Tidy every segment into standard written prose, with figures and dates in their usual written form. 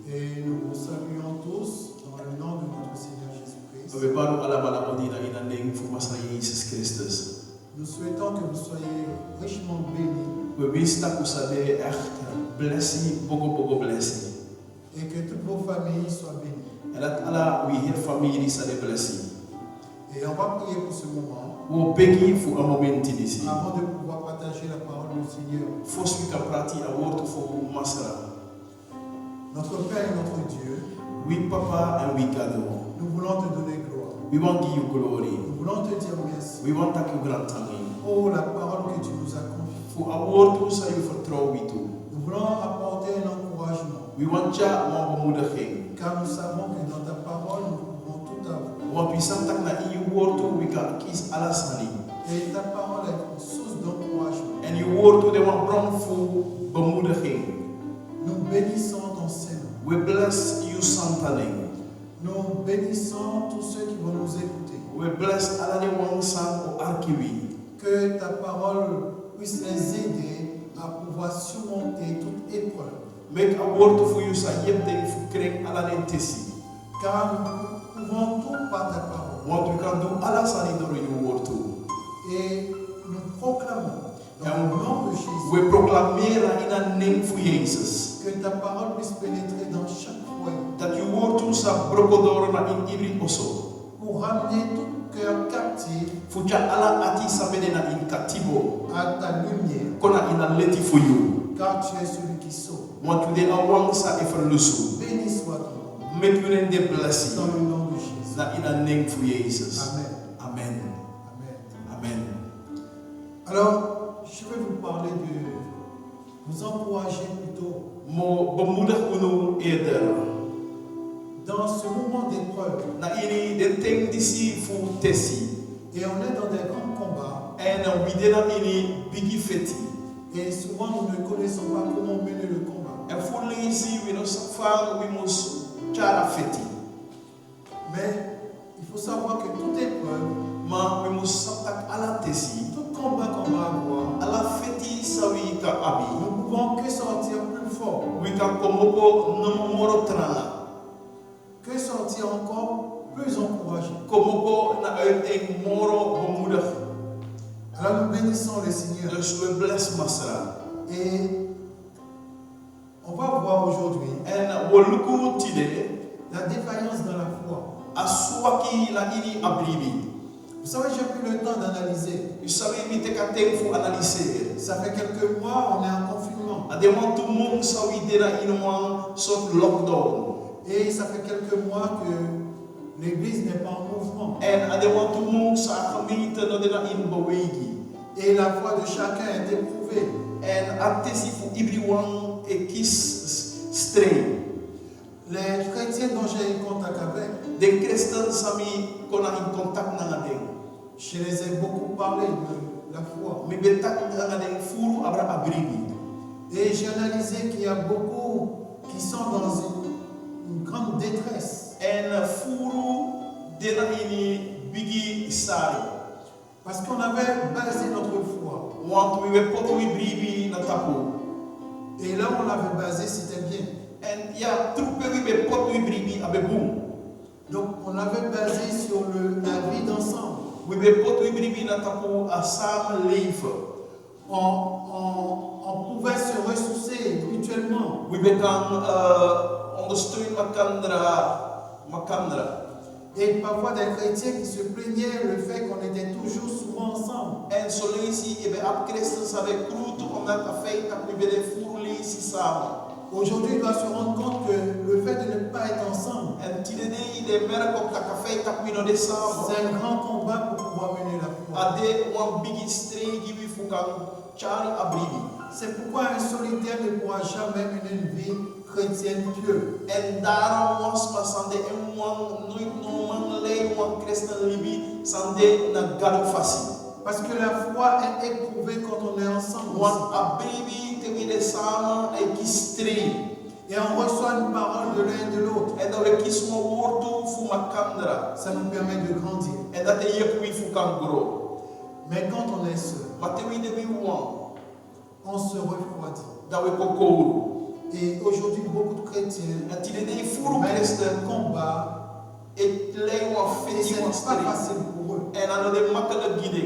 Et nous vous saluons tous dans le nom de notre Seigneur Jésus-Christ. Nous souhaitons que vous soyez richement bénis. Et que toutes vos familles soient bénies. Et on va prier pour ce moment. Avant de pouvoir partager la parole du Seigneur. Notre Père et notre Dieu, we Papa and we God. Nous voulons te donner gloire. We want to give you glory. Nous voulons te dire merci. We want to give you glory. Oh, la parole que tu nous as confiée. For our word to say you for throw we do. Nous voulons apporter un encouragement. We want ya more bemoediging. Car nous savons que dans ta parole nous pouvons tout avoir. Want we santak na in your word to we can kiss alasani. Et ta parole est une source d'encouragement. And your word to the one bron for bemoediging. Nous bénissons ton Seigneur. We bless you, Santa name. Nous bénissons tous ceux qui vont nous écouter. We bless Alani Wang San ou Arkiwi. Que ta parole puisse les aider à pouvoir surmonter toute épreuve. Make a word for you, sa yepting for kring Alani Tessi. Car nous pouvons tout par ta parole. What we can do, Alasani do your word too. Et nous proclamons dans le nom de Jésus. We proclamer in a name for Jesus. Que ta parole puisse pénétrer dans chaque foyer. That your word to sa brokodoro na in every also. Pour ramener tout cœur captif. Fucha ala ati sabede na in katibo. À ta lumière. Kona in a leti for you. Car tu es celui qui sauve. Want to de awang sa eferlusu. Béni soit ton nom. Make you name the blessing. Dans le nom de Jésus. Na in a name for Jesus. Amen. Amen. Amen. Amen. Alors, je vais vous parler de vous encourager plutôt. Mo bemoedig unu eerder. Dans ce moment d'épreuve. Na ini de ting disi fu tesi. Et on est dans des grands combats. En widena ini bigi feti. Et souvent nous ne connaissons pas comment mener le combat. En fully si we no safar we must chara feti. Mais il faut savoir que toute épreuve, ma we must saptak ala tesi. Tout combat qu'on va avoir, ala feti sawi ka abi. Nous pouvons que sortir plus fort. We can komoko no moro trana. Que sortir encore plus encouragé. Komoko na uit moro bemoedig. Alors nous bénissons le Seigneur. Dus we bless Masra. Et on va voir aujourd'hui. En boluku tide la défaillance dans la foi. aswaki la ini abribi. Vous savez, j'ai pris le temps d'analyser. Vous savez, il y a tempo analyser. Ça fait quelques mois, on est en confinement. Ademant tout le monde sawi dena inouan sort lockdown. Et ça fait quelques mois que l'église n'est pas en mouvement. En ademant tout le monde sa famille no dena in bawegi. Et la foi de chacun est éprouvée. En atesi fu everyone e kiss stray. Les chrétiens dont j'ai eu contact avec, Des chrétiens sami kona in contact na ngadeng. je les ai beaucoup parlé de la foi. Mi betak na ngadeng furu abra abribi. Et j'ai analysé qu'il y a beaucoup qui sont dans une grande détresse. En furu dena ini bigi sari. Parce qu'on avait basé notre foi. Want we were pot we bribi na tapo. Et là où on l'avait basé, c'était bien. En ya trupe we be pot we bribi abe boom. Donc on avait basé sur la vie d'ensemble. We be pot we bribi na tapo a sam leif. On pouvait se ressourcer mutuellement. We be kan ondersteun makandra. Et parfois des chrétiens qui se plaignaient le fait qu'on était toujours souvent ensemble. En solisi ebe ap Christen sabe krutu omdat a feit dat we be de furli si samen. Aujourd'hui, il doit se rendre compte que le fait de ne pas être ensemble, En tidene de merk op dat a feit dat we no de samen. c'est un grand combat pour pouvoir mener la foi. Ade wan bigi stregi we fukan chari abribi. C'est pourquoi un solitaire ne pourra jamais mener une vie chrétienne pieuse. En daarom was maar sande en wan nooit no man lei wan Christen libi sande na gado fasi. Parce que la foi est éprouvée quand on est ensemble. Wan abribi te we de samen e kistri. Et on reçoit une parole de l'un et de l'autre. En dat we kies mo wortu fu makandra. Ça nous permet de grandir. En dat de yep we fukan grow. Mais quand on est seul, Maar te we de we wan. on se refroidit. Dat we kokouru. Et aujourd'hui, beaucoup de chrétiens En tidene furu mènent Christen un combat e lei wan et feti ce wan n'est pas stri. facile pour eux. En ano de makkelijk guide.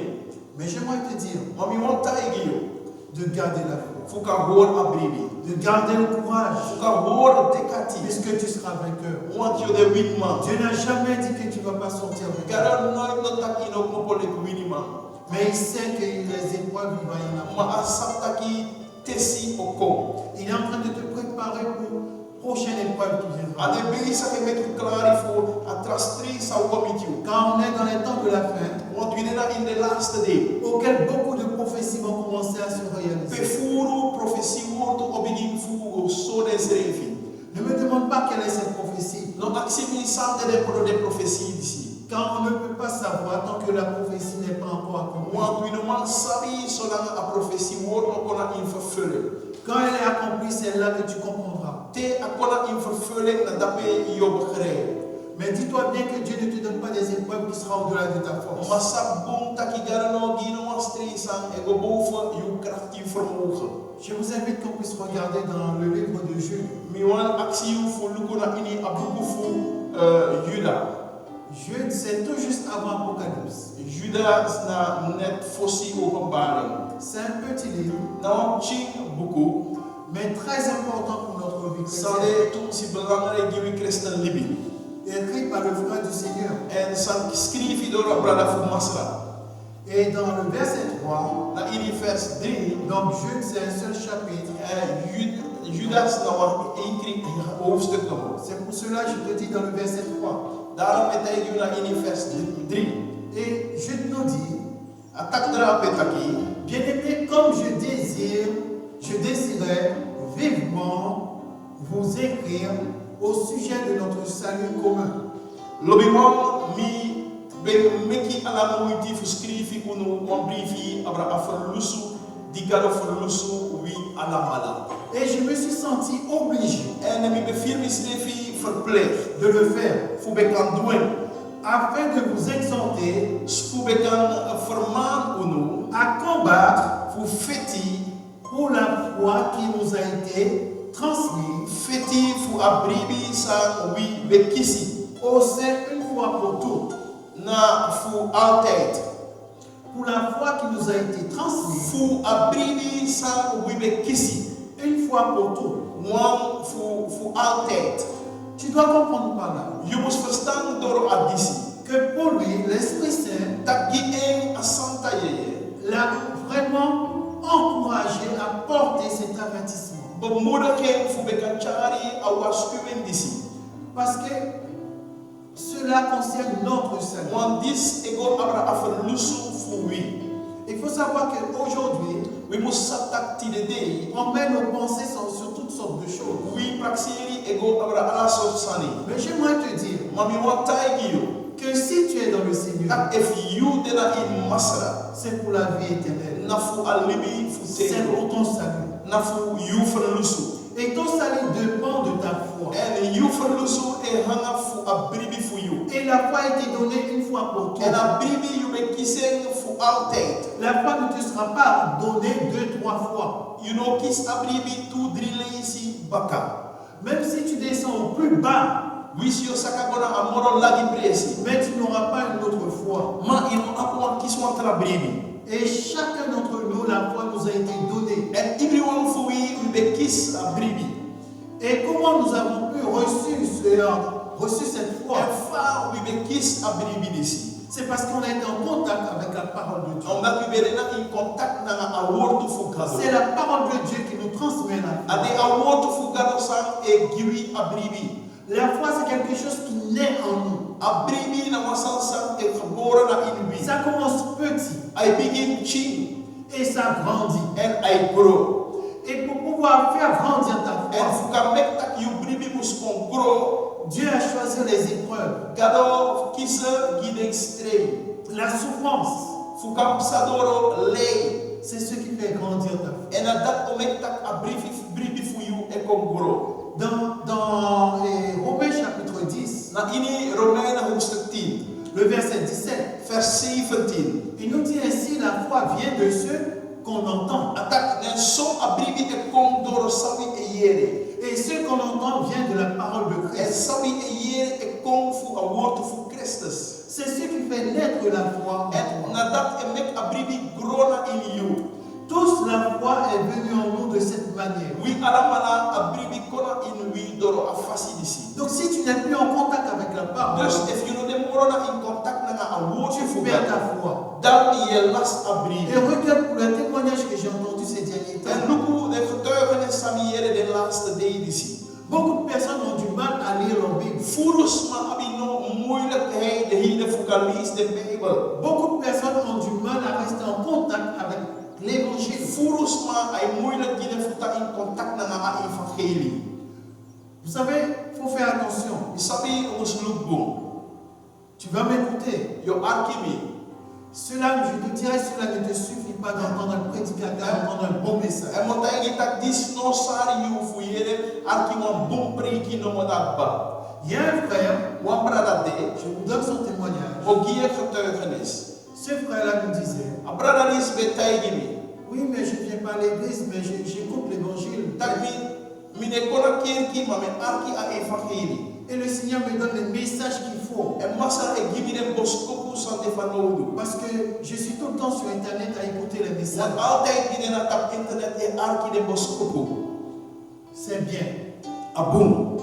Mais j'aimerais te dire Mami wan taigi de garder la foi, fuka hoor abribi. de garder le courage, Fuka hoor tekati. puisque tu seras vainqueur. Want you the winman. Dieu n'a jamais dit que tu ne vas pas sortir vainqueur. Gara nooit no tak ino mopole winman. Mais il sait que les épreuves, il va y en avoir. Ma asaptaki tesi oko. Il est en train de te préparer pour la prochaine épreuve qui viendra. Ade bigi sa ke metu klari fu atrastri sa womitiu. Quand on est dans les temps de la fin, Want we dena in the last day. auquel beaucoup de prophéties vont commencer à se Pe réaliser. furu profesi wortu obigin fu so desrefi. Ne me demande pas quelle est cette prophétie. No aksimi sante de pro de profesi disi. Car on ne peut pas savoir tant que la prophétie n'est pas encore accomplie. Want we no man sabi so lang a profesi wortu kona in vervullen. Quand elle est accomplie, c'est là que tu comprendras. Te akona in vervullen na dape yo begrijp. Mais dis-toi bien que Dieu ne te donne pas des épreuves qui seront au-delà de ta force. Masa bom taki garano gino wastri sang ego boven je krachtig vermogen. Je vous invite qu'on puisse regarder dans le livre de Jude. Mi wan actie fu luko na ini abuku fu Juda. Jude, c'est tout juste avant Apocalypse. Juda na net fossi openbaring. C'est un petit livre, Na ching buku mais très important pour notre vie chrétienne. sade tu si belangrijk gibi Christen libi. Écrit par le frère du Seigneur. En san skrifi door brada fu masra. Et dans le verset 3, Na ini vers 3 donc Jude, c'est un seul chapitre. Judas na wa écrit hoofdstuk nog. C'est pour cela que je te dis dans le verset 3. Daarom betekent je na ini vers 3. Et Jude nous dit, Atak dra petaki. bien-aimés, comme je désirais vivement vous écrire au sujet de notre salut commun. Lobiman mi be meki ala moiti fu skrifi kunu wan brifi abra afalusu digado falusu wi ala mala. Et je me suis senti obligé En mi be firmi skrifi verpleeg. de le faire Fu be kan doen. afin de vous exhorter Fu be kan vermaan unu. à combattre Fu feti. pour la foi qui nous a été transmise Feti fu abribi sa wi be kisi. au sein une fois pour toutes. Na fu altijd. Pour la foi qui nous a été transmise Fu abribi sa wi be kisi. une fois pour tout. One voor altijd. Tu dois comprendre par là Je moet verstaan door Adisi. que pour lui, l'Esprit Saint Dat je een asanta je. l'a vraiment encouragé à porter cet avertissement. Bemoediging voor bekantjari awaskuwen disi. Parce que cela concerne notre salut. Want dis ego abra aferlusu voor wie. Il faut savoir qu'aujourd'hui, We moeten satak tidede. on met nos pensées sur toutes sortes de choses. We praxeri ego abra alaso sani. Mais j'aimerais te dire Mami watai yo. que si tu es dans le Seigneur, Dat if you dena in masra. c'est pour la vie éternelle. Nafu alibi fu C'est pour tego. ton salut. Nafu you ferlusu. Et ton salut dépend de ta foi. En you ferlusu e hanga fu abribi fu you. Et la foi a été donnée une fois pour toutes. En abribi you be kiseng fu altijd. La foi ne te sera pas donnée 2-3 fois. You know kis abribi tu drilesi baka. Même si tu descends au plus bas, Wis yo sakagona amoro lagi presi. mais tu n'auras pas une autre foi. Ma ino akwa kiswan tra abribi. Et chacun d'entre nous, la foi nous a été donnée. En everyone fu we be kis abribi. Et comment nous avons pu reçu cette foi? En fa we be kis abribi disi. C'est parce qu'on a été en contact avec la parole de Dieu. Omdat we be na in contact na awortu fu gado. C'est la parole de Dieu qui nous transmet la foi. Ade awortu fu gado sang e giwi abribi. La foi, c'est quelque chose qui naît en nous. Abribi na masansa e geboren na inwi. Ça commence petit I begin chin et ça grandit. and I grow. Et pour pouvoir faire grandir ta En foi, fuka mek tak you bribi mus kon grow. Dieu a choisi les épreuves, Gado kisa gidek stray. la souffrance. Fuka psadoro lay. C'est ce qui fait grandir ta foi. En dat omek tak bribi fu you e kon grow. Dans les Romains chapitre 10, Na ini Romeinen hoofdstuk 10, le verset 17, vers 17. il nous dit ainsi, la foi vient de ceux qu'on entend. Atak nen so abribi e kon doro sabi e yere. Et ce qu'on entend vient de la parole de En Christ. sabi e yere e kon fu a woord fu Christus. C'est ce qui fait naître la foi en En toi. nadat e mek abribi grona in you. Tous, la foi est venue en nous de cette manière. Wi alamana abribi kona in wi doro a fasi disi. Donc si tu n'es plus en contact avec la parole, Dus if you know dem morona in contact na a woord tu fu perds gado. ta foi. Dan je las Et abribi. regarde pour le témoignage que j'ai entendu ces derniers En temps. luku de getuigenis sami yere de laatste day disi. Beaucoup de personnes ont du mal à lire leur Bible. Furus ma abi no moeilijkheid de hele focalies de Bijbel. Beaucoup de personnes ont du mal à rester en contact avec l'évangile. Furus ma ay moeilijk die de futa in contact na nga evangelie. Vous savez, il faut faire attention. Isabi ons lukbom. Tu vas m'écouter. Yo arkimi. Cela, je te dirais, cela ne te suffit pas d'entendre un prédicateur, d'entendre un bon message. En moet hij tak dis no sari you fu yere arki wan bom preki no modakba. Il y a un frère, Wan brada de je vous donne son témoignage. o gie getuigenis. Ce frère-là me disait, A brada dis betaigimi. oui, mais je ne viens pas à l'église, mais j'écoute l'évangile. Tak mi ne kona kerki ma me arki a evangelie. Et le Seigneur me donne les messages qu'il faut. En massa e gimi de boskopu san de fanodu. Parce que je suis tout le temps sur Internet à écouter les messages. Want altijd binnen op internet en arki de boskopu. C'est bien. Aboom.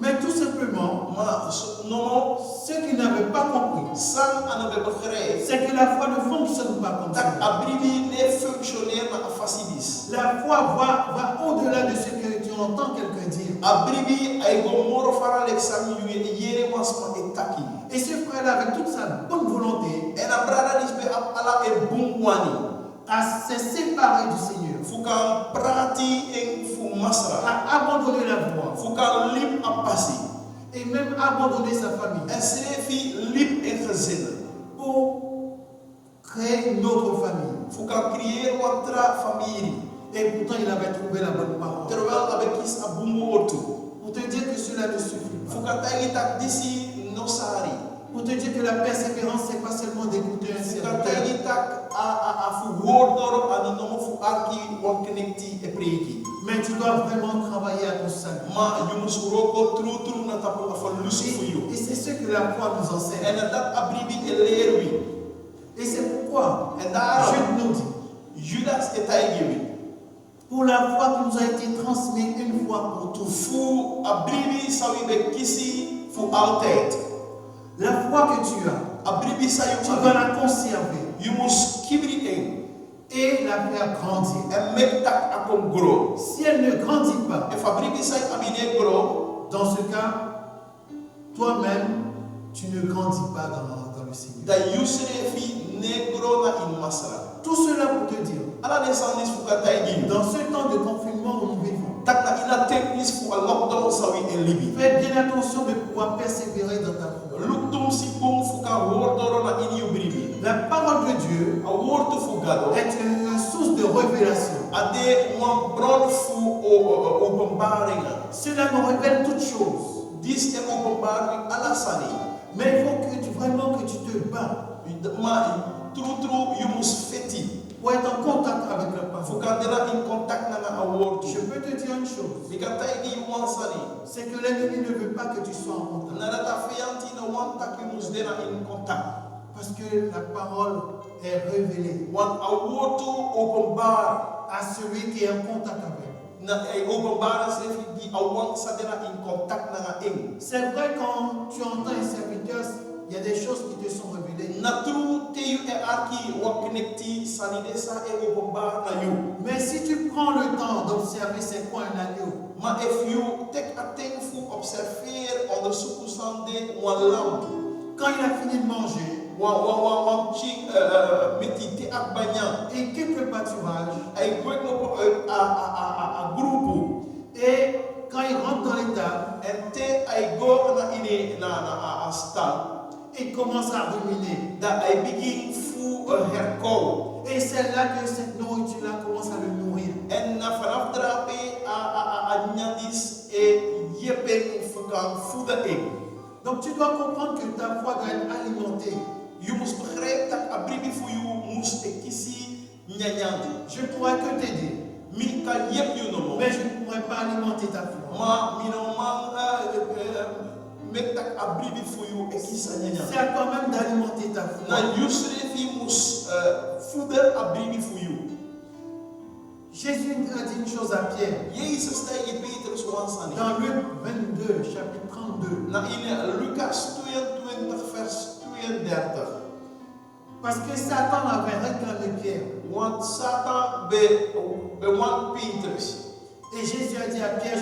Mais tout simplement, Maar no, ceux qui n'avaient pas compris, san aan de begrijp. c'est que la foi ne fonctionne pas comme Tak ça. abribi ne functioneert na fasidis. La foi va au-delà de ce que tu entends quelqu'un dire. Abribi ay go moro fara l'examen yere wasma e taki. Et ce frère-là, avec toute sa bonne volonté, En a brada dis be ala e boom wani. s'est séparé du Seigneur, Fukan prati en fu masra. a abandonné la voie Fukan lip a passi. et même abandonné sa famille En schreef lip en gezin. pour créer une autre famille. Fukan creëer watra familie. Et pourtant, il avait trouvé la bonne parole. Terwijl abe kis a boom woord toe. Pour te dire que cela ne suffit pas. Fukan tagi tak disi no sari. Pour te dire que la persévérance, c'est pas seulement d'écouter un Fukan serviteur. tagi tak a fu woord doro ani no fu arki wan connecti e preki. Mais tu dois vraiment travailler à ton salut. Ma you mus roko tru na tapu afa lusi fu you. Et c'est ce que la foi nous enseigne. En dat abribi e leerwi. Et c'est pourquoi En daarom Jude nous dit, Judas e tagi wi. pour la foi qui nous a été transmise une fois pour tous. Fu abribi sawi be kisi fu altijd. La foi que tu as, Abribi sayu tu dois la conserver you must kibri en et la faire grandir. en make tak akon grow. Si elle ne grandit pas, If abribi sayu abine grow, dans ce cas, toi-même, tu ne grandis pas dans le Seigneur. da yusre fi ne grow na in masra. Tout cela pour te dire, Ala ne sandis fu ka taigi. dans ce temps de confinement où nous vivons, Tak na ina teknis fu a lockdown sawi en libi. fais bien attention de pouvoir persévérer dans ta foi. Luktum si bum fu ka wordoro na in yubribi. La parole de Dieu A word fu gado. est une source de révélation. Ade wan bron fu o openbaring. Cela nous révèle toutes choses. Dis e openbaring ala sani. Mais il faut que vraiment que tu te bats Ma true you must feti. pour être en contact avec la parole. Fukandera in contact na a word. Je peux te dire une chose, Bika taigi wan sani. c'est que l'ennemi ne veut pas que tu sois en contact. Narata fianti na wan tak you must dena in contact. Parce que la parole est révélée Wan a word to openbar. à celui qui est en contact avec. Na e openbaring se di a wan sa dena in contact na ing. C'est vrai quand tu entends un serviteur, il y a des choses qui te sont révélées. Na true te you e arki wa connecti sanide sa e openbar na you. Mais si tu prends le temps d'observer c'est quoi un agneau, Maar if you take a thing fu observeer onderzoeken de wan lamp, quand il a fini de manger, wan ching metite ak banyan, et quelques pâturages, ay gwek no a grupo, et quand il rentre dans l'étable, en te ay go na ine na a stal, il commence à ruminer. da ay begin fu herkou, Et c'est là que cette nourriture-là commence à le nourrir. en na vanaf drape a nyandis e yepen fu kan fuda ek. Donc tu dois comprendre que ta foi doit être alimentée. You must begrijpen dat abribi voor you moest ekisi nyanyandi. Je ne pourrais que t'aider, Mi kan yep you no more. mais je ne pourrais pas alimenter ta foi. Ma mi no man met tak abribi voor you ekisa C'est nyanyandi. à toi-même d'alimenter ta foi. Na yusre fi mus foeder abribi voor you. Jésus a dit une chose à Pierre. Jezus tegen Petrus wansani. Dans Luc 22, chapitre 32. Na in Lucas 22 vers 32. Parce que Satan avait réclamé Pierre. Want Satan be wan Petrus. Et Jésus a dit à Pierre,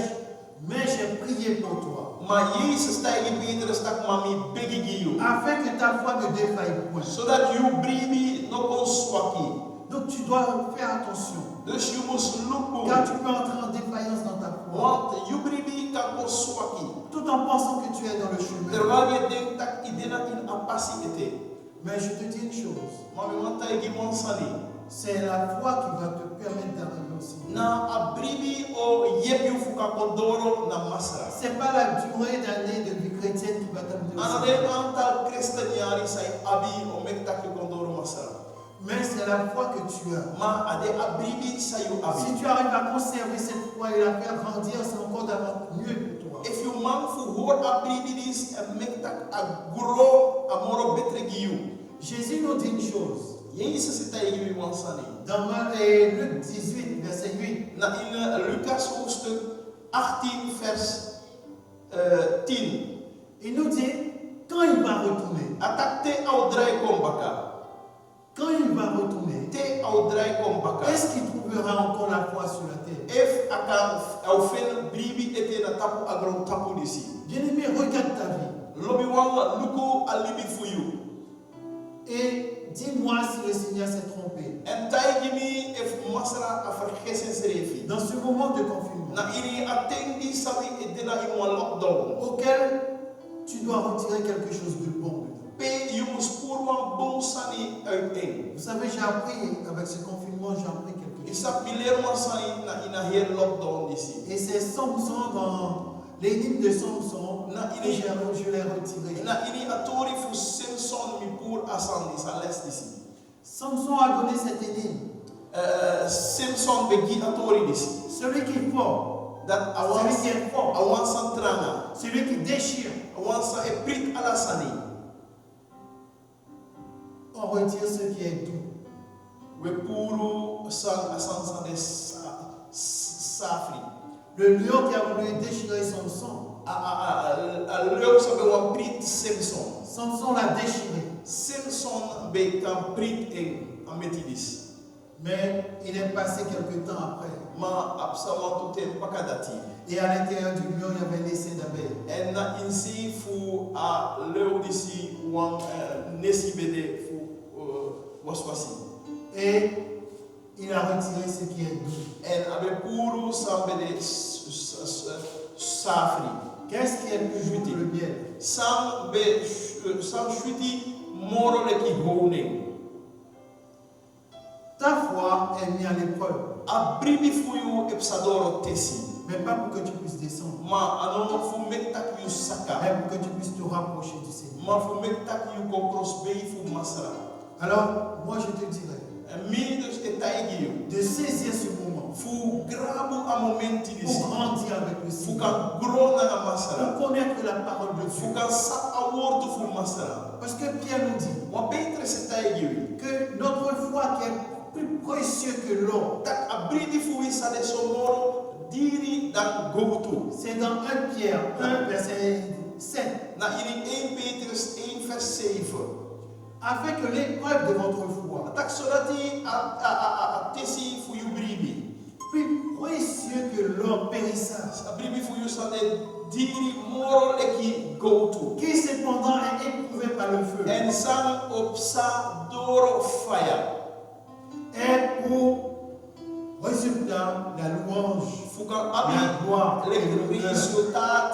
mais j'ai prié pour toi. Maar Jezus tegen Petrus dat mami begi you. Afin que ta foi ne défaille point. Zodat you bribi no kon swaki. Donc tu dois faire attention. Dus you must look Car tu peux entrer en défaillance dans ta foi. Want you bribi kan kon swaki. Tout en pensant que tu es dans le chemin. Terwijl je denkt dat idena in apasi ete. Mais je te dis une chose. Maar we want tegen man sani. C'est la foi qui va te permettre d'arriver au Seigneur. Na abribi o yebi fuka kondoro na masra. Ce n'est pas la durée d'année de vie chrétienne qui va t'amener au Anade Seigneur. antal kristeniari sai abi o mekta ki kondoro masra. Mais c'est la foi que tu as. Ma ade abribi sayu abi. Si tu arrives à conserver cette foi et la faire grandir, c'est encore davantage mieux pour toi. If you man fu hoor abribi dis en mekta a grow amoro betre giyu. Jésus nous dit une chose. Jezus is tegen jullie wansani. Dans Luc 18, verset 8. Na in Lucas hoofdstuk 18 vers 10. Il nous dit, quand il va retourner, Atak te au drai kombaka. quand il va retourner, Te au drai kombaka. est-ce qu'il trouvera encore la foi sur la terre? If akan au fen bribi ete na tapu agron tapu disi. Bien-aimé, regarde ta vie Lobi wanga luku alibi for you. et dis-moi si le Seigneur s'est trompé. En taigimi if masra afargesen serefi. Dans ce moment de confinement, Na iri atendi sawi edena imwa lockdown. auquel tu dois retirer quelque chose de bon dedans. Pe you must pour wan bon sani uit een. Vous savez, j'ai appris, avec ce confinement, j'ai appris quelque chose. Isa piler wan sani na ina hier lockdown disi. Et c'est Samson dans les hymnes de Samson, Na et je l'ai retiré. Na ini atori fu Simpson mi pour asandi sa les disi. Samson a donné cette énigme. Simpson begi atori disi. Celui qui est fort, Dat celui qui est fort, awan santranga. celui qui déchire, Awan sa e prit alasani. on retire ce qui est doux. We puru sang asan sa des safri. Le lion qui a voulu déchirer son sang, Leeuw sabe wan prit Samson. Samson l'a déchiré. Samson be kan prit en metidis. Mais il est passé quelque temps après. Ma absaman tout pakadati. Et à l'intérieur du lion, il y avait l'essai d'abeilles. En na insi fu a leeuw disi wan nesi bede fu waswasi. Et il a retiré ce qui est doux. En abe puru sambede safri. Qu'est-ce qui est plus doux que le miel? Sam shuti moro le ki hone. Ta foi est mise à l'épreuve. Abribi fuyu epsadoro tesi. Mais pas pour que tu puisses descendre. Ma anon fu mektak yu saka. Mais pour que tu puisses te rapprocher du Seigneur. Ma fu mektak yu kokros bei fu masara. Alors, moi je te dirais de saisir ce moment fu grabu a momenti disi. pour grandir avec le Fu Seigneur. kan grona na masara. Pour connaître la parole de Fu Dieu. kan sa awortu fu masara. Parce que Pierre nous dit Wa peitre se taigi. que notre foi qui est plus précieux que l'or, Tak abridi fu isa de somoro diri dan goutu. c'est dans 1 Pierre 1 verset 7. Na iri 1 Petrus 1 vers 7. Afin que l'épreuve de votre foi, Tak solati a tesi fu yu bribi. plus précieux que l'or périssable, Abribi fu yu sa de diri moro leki goutu. qui cependant est éprouvé par le feu, En sang opsa doro fire. est pour résultat la louange, Fukan la abi gloire et le l'honneur. resultat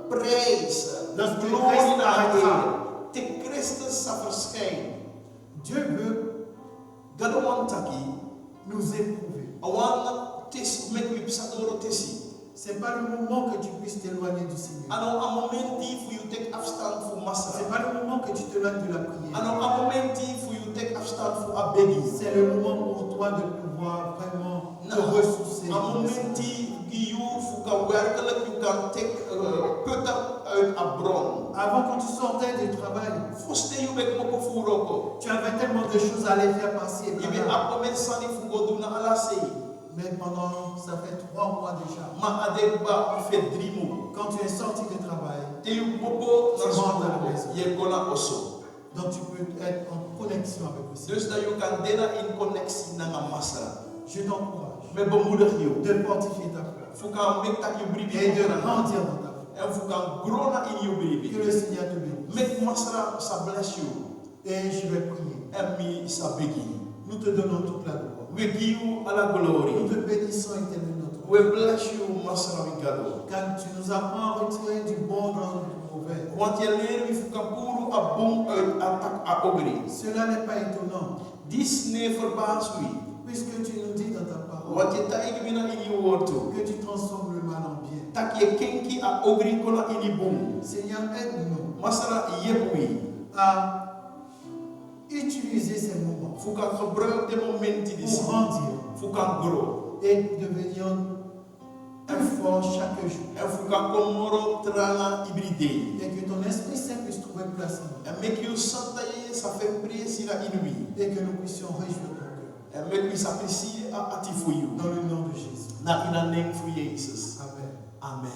praise, Lorsque glory Christ na arrêtera. te Christus sa verschijn. Dieu veut Gado taki nous éprouver. awan tes mek wi psadoro tesi. Ce n'est pas le moment que tu puisses t'éloigner du Seigneur. Ano a momenti fu you take afstand fu Ce n'est masra. pas le moment que tu t'éloignes de la prière. Ano a momenti fu you take afstand fu abegi. C'est le moment pour toi de pouvoir vraiment te ressourcer. A momenti gi you fu ka werkelijk you kan take putten uit a bron. Avant, quand tu sortais du travail, Foste you bek moko fu roko. tu avais tellement de choses à aller faire par-ci et Ibe par-là. a moment sani fu goduna ala sei. Mais pendant, ça fait 3 mois déjà, Ma adeba fe drimu. quand tu es sorti du travail, Te you popo na Tu rentres à la so maison. ye kona oso. donc tu peux être en connexion avec le Seigneur. Dus dat you kan dena in connectie na nga masra. Je t'encourage Me bemoedig you. de fortifier ta foi Fu kan mek tak you bribi. et de grandir dans ta foi. En fu kan grona in you Que bribi. le Seigneur te bénisse. Make masra sa bless you. Et je vais prier. En mi sa begi. Nous te donnons toute la gloire. We give you alla Nous glory. te bénissons éternel notre Dieu. We bless you masra we gado. Car tu nous apprends à retirer du bon dans le mauvais. Want je leer we fu kan puru a bom uit atak a ogri. Cela n'est pas étonnant, Dis ne verbaas we. puisque tu nous dis dans ta parole Want je taig mina in you word to. que tu transformes le mal en bien. Tak je kenki a ogri kona ini bom. Seigneur, aide-nous Masra yepwi. à utiliser ces moments Fu kan gebruik de momenti disi. pour grandir Fu kan grow. et devenir plus fort chaque jour. En fu kan komoro trana ibride. Et que ton Esprit Saint puisse trouver place en nous. En make you santaye sa fait prier la inui. Et que nous puissions réjouir ton cœur. En make you s'apprécier à ati for you. Dans le nom de Jésus. Na in a name for Jesus. Amen. Amen.